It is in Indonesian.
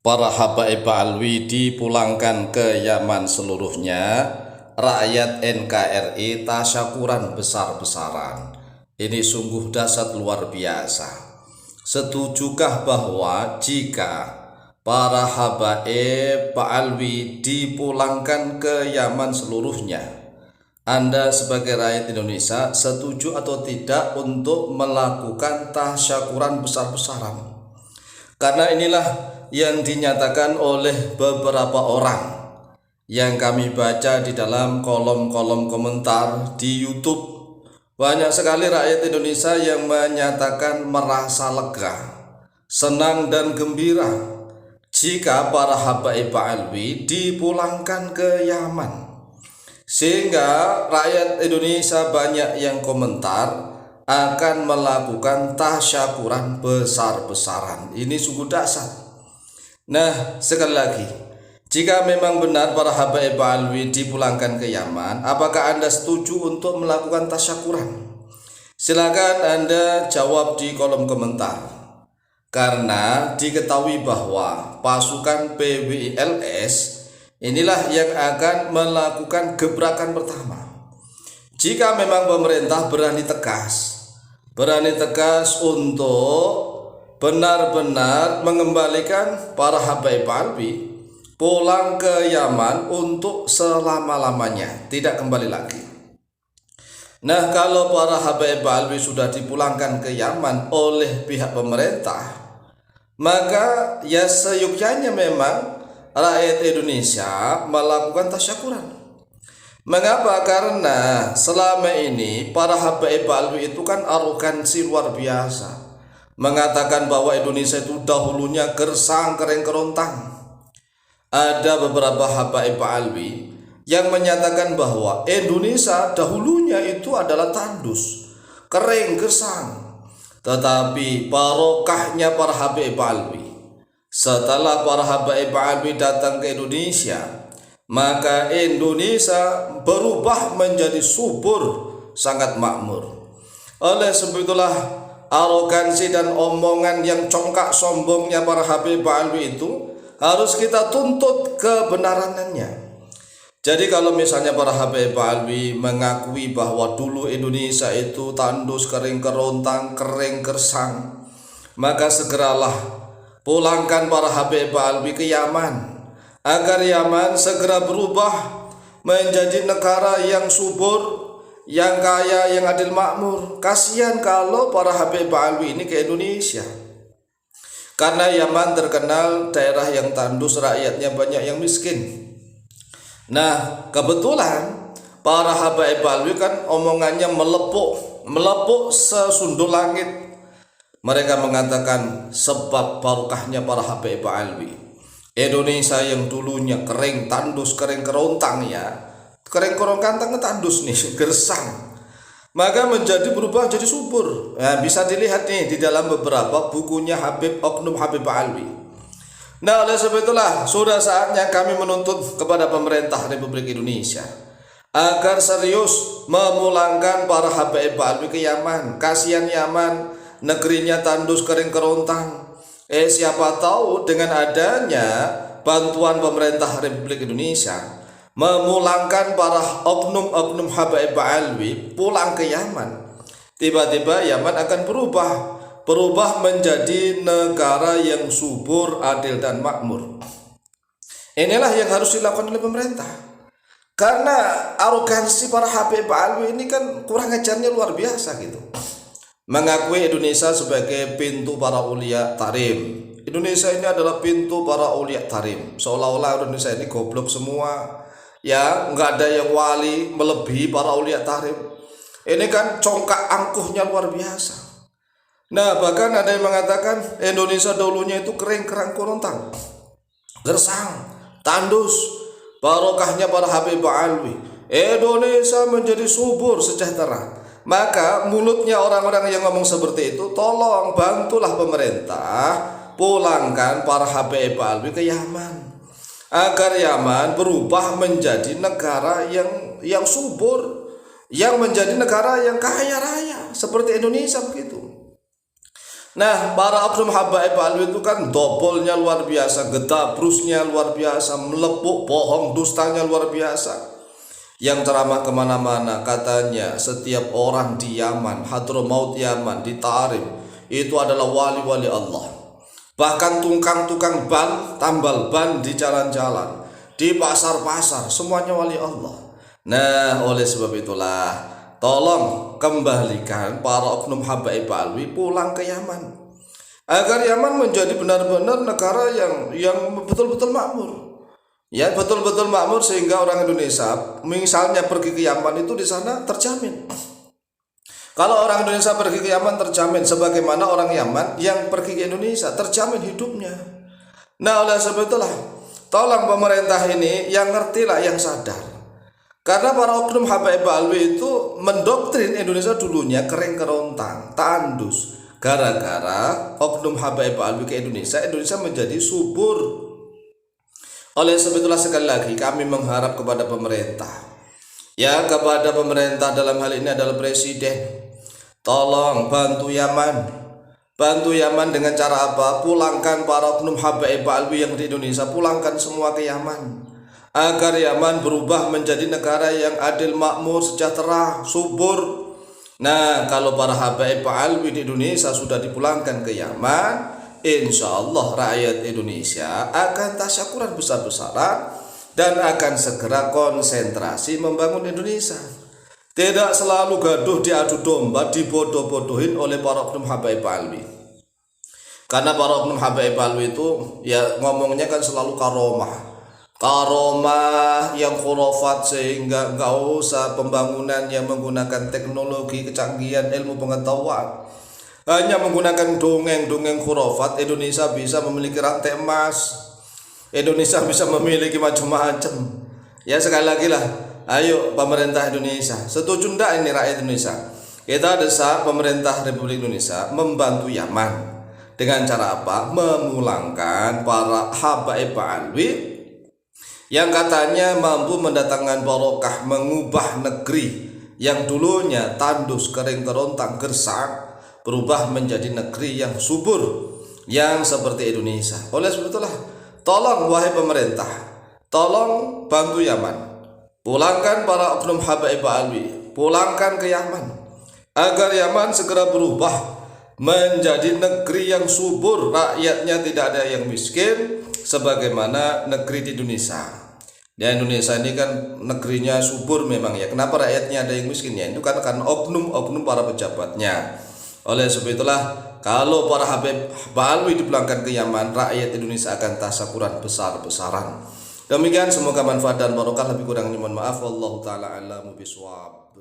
Para habaib alwi dipulangkan ke Yaman seluruhnya. Rakyat NKRI tasyakuran besar-besaran. Ini sungguh dahsyat luar biasa. Setujukah bahwa jika para habaib alwi dipulangkan ke Yaman seluruhnya, Anda sebagai rakyat Indonesia setuju atau tidak untuk melakukan tasyakuran besar-besaran? Karena inilah yang dinyatakan oleh beberapa orang yang kami baca di dalam kolom-kolom komentar di YouTube. Banyak sekali rakyat Indonesia yang menyatakan merasa lega, senang dan gembira jika para habaib alwi dipulangkan ke Yaman. Sehingga rakyat Indonesia banyak yang komentar akan melakukan tasyakuran besar-besaran. Ini sungguh dahsyat. Nah, sekali lagi, jika memang benar para habaib alwi dipulangkan ke Yaman, apakah Anda setuju untuk melakukan tasyakuran? Silakan Anda jawab di kolom komentar. Karena diketahui bahwa pasukan PWILS inilah yang akan melakukan gebrakan pertama. Jika memang pemerintah berani tegas untuk benar-benar mengembalikan para habaib alwi pulang ke Yaman untuk selama-lamanya, tidak kembali lagi. Nah, kalau para habaib alwi sudah dipulangkan ke Yaman oleh pihak pemerintah, maka ya seyogyanya memang rakyat Indonesia melakukan tasyakuran. Mengapa? Karena selama ini para habaib alwi itu kan arogansi luar biasa, mengatakan bahwa Indonesia itu dahulunya gersang, kering, kerontang. Ada beberapa habaib alwi yang menyatakan bahwa Indonesia dahulunya itu adalah tandus, kering, gersang. Tetapi barokahnya para habaib alwi, setelah para habaib alwi datang ke Indonesia, maka Indonesia berubah menjadi subur, sangat makmur. Oleh sebab itulah arogansi dan omongan yang congkak sombongnya para habaib alwi itu harus kita tuntut kebenarannya. Jadi kalau misalnya para habaib alwi mengakui bahwa dulu Indonesia itu tandus, kering, kerontang, kering, gersang, maka segeralah pulangkan para habaib alwi ke Yaman, agar Yaman segera berubah menjadi negara yang subur, yang kaya, yang adil makmur. Kasihan kalau para habaib alwi ini ke Indonesia, karena Yaman terkenal daerah yang tandus, rakyatnya banyak yang miskin. Nah, kebetulan para habaib alwi kan omongannya melepuk sesundul langit. Mereka mengatakan sebab barokahnya para habaib alwi, Indonesia yang dulunya kering, tandus, kering, kerontang, ya kering, kerontang, tandus nih, gersang, maka berubah jadi subur. Nah, bisa dilihat nih di dalam beberapa bukunya oknum Habib alwi. Nah, oleh sebab itulah sudah saatnya kami menuntut kepada pemerintah Republik Indonesia agar serius memulangkan para habaib alwi ke Yaman. Kasihan Yaman, negerinya tandus, kering, kerontang. Siapa tahu dengan adanya bantuan pemerintah Republik Indonesia memulangkan para oknum habaib alwi pulang ke Yaman, tiba-tiba Yaman akan berubah menjadi negara yang subur, adil dan makmur. Inilah yang harus dilakukan oleh pemerintah. Karena arogansi para habaib alwi ini kan kurang ajarnya luar biasa gitu. Mengakui Indonesia sebagai pintu para ulia tarim. Indonesia ini adalah pintu para ulia tarim. Seolah-olah Indonesia ini goblok semua, ya nggak ada yang wali melebihi para ulia tarim. Ini kan congkak angkuhnya luar biasa. Nah, bahkan ada yang mengatakan Indonesia dulunya itu kering, kerang, kerontang, gersang, tandus, barokahnya para habaib alwi, Indonesia menjadi subur, sejahtera. Maka mulutnya orang-orang yang ngomong seperti itu, tolong bantulah pemerintah pulangkan para habaib alwi ke Yaman, agar Yaman berubah menjadi negara yang subur, yang menjadi negara yang kaya raya seperti Indonesia begitu. Nah, para oknum habaib alwi itu kan dobolnya luar biasa, getabrusnya luar biasa, melepuk bohong dustanya luar biasa. Yang ceramah kemana-mana katanya setiap orang di Yaman, Hadramaut Yaman, di Ta'rif itu adalah wali-wali Allah. Bahkan tukang-tukang ban, tambal ban di jalan-jalan, di pasar-pasar, semuanya wali Allah. Nah, oleh sebab itulah tolong kembalikan para oknum habaib alwi pulang ke Yaman, agar Yaman menjadi benar-benar negara yang betul-betul makmur. Ya, betul-betul makmur sehingga orang Indonesia misalnya pergi ke Yaman itu di sana terjamin. Kalau orang Indonesia pergi ke Yaman terjamin, sebagaimana orang Yaman yang pergi ke Indonesia terjamin hidupnya. Nah, oleh sebab itulah tolong pemerintah ini yang ngertilah, yang sadar. Karena para oknum habaib alwi itu mendoktrin Indonesia dulunya kering kerontang, tandus. Gara-gara oknum habaib alwi ke Indonesia menjadi subur. Oleh sebab itulah sekali lagi kami mengharap kepada pemerintah, ya, kepada pemerintah dalam hal ini adalah Presiden, tolong bantu Yaman. Bantu Yaman dengan cara apa? Pulangkan para oknum habaib alwi yang di Indonesia, pulangkan semua ke Yaman, agar Yaman berubah menjadi negara yang adil, makmur, sejahtera, subur. Nah, kalau para habaib alwi di Indonesia sudah dipulangkan ke Yaman, insya Allah rakyat Indonesia akan tasyakuran besar-besaran dan akan segera konsentrasi membangun Indonesia. Tidak selalu gaduh diadu domba, dibodoh-bodohin oleh para oknum habaib alwi. Karena para oknum habaib alwi itu ya ngomongnya kan selalu karomah yang khurafat, sehingga nggak usah pembangunan yang menggunakan teknologi, kecanggihan, ilmu pengetahuan. Hanya menggunakan dongeng-dongeng khurafat, Indonesia bisa memiliki rantai emas, Indonesia bisa memiliki macam-macam. Ya, sekali lagi lah, ayo pemerintah Indonesia, setuju enggak ini rakyat Indonesia? Kita desak pemerintah Republik Indonesia membantu Yaman. Dengan cara apa? Memulangkan para habaib alwi yang katanya mampu mendatangkan barokah, mengubah negeri yang dulunya tandus, kering kerontang, gersang, berubah menjadi negeri yang subur, yang seperti Indonesia. Oleh sebab itulah tolong wahai pemerintah, tolong bantu Yaman, pulangkan para oknum habaib alwi, pulangkan ke Yaman, agar Yaman segera berubah menjadi negeri yang subur, rakyatnya tidak ada yang miskin sebagaimana negeri di Indonesia. Dan Indonesia ini kan negerinya subur memang ya. Kenapa rakyatnya ada yang miskin ya? Itu kan karena oknum-oknum para pejabatnya. Oleh sebab itulah kalau para habaib alwi dipulangkan ke Yaman, rakyat Indonesia akan tasyakuran besar-besaran. Demikian, semoga manfaat dan barokah. Lebih kurangnya mohon maaf. Wallahu taala a'lamu bishawab.